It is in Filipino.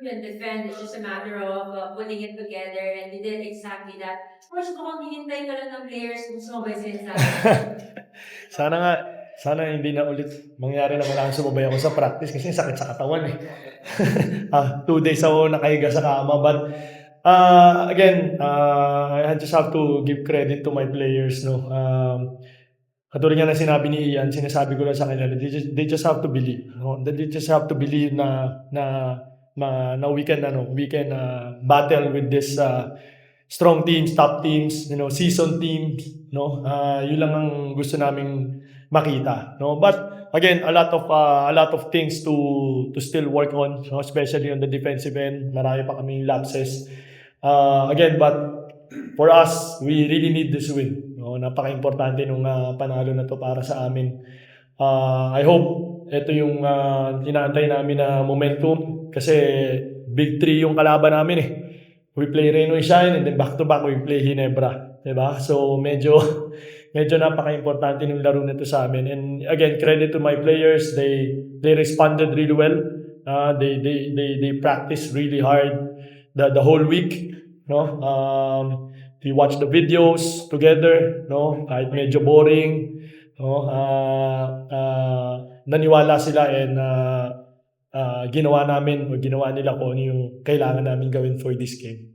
couldn't defend. It's just a matter of putting it together, and you did exactly that. Of course, mukhang hinihintay ka lang ng players kung sumabay sa sinasabi. Sana nga, sana hindi na ulit mangyari na kailangan sumabay ako sa practice kasi sakit sa katawan eh. 2 days ako nakahiga sa kama. But again, I just have to give credit to my players. No? Katulad nga ng sinabi ni Ian, sinasabi ko lang sa kanila, they just have to believe. No? They just have to believe na we can battle with this strong teams, top teams, seasoned teams, no? Yun lang ang gusto naming makita, no? But again, a lot of things to still work on, no? Especially on the defensive end. Marami pa kaming lapses. Again, but for us, we really need this win. No? Napaka-importante nung panalo na to para sa amin. I hope ito yung inaantay namin na momentum kasi big three yung kalaban namin eh. We play Renoy Shine and then back to back we play Ginebra, 'di ba? So medyo napaka-importante ng laro nito sa amin. And again, credit to my players. They responded really well. They practiced really hard the whole week, no? We watched the videos together, no? Kahit medyo boring, no? Naniwala sila and ginawa nila kung ano yung kailangan namin gawin for this game.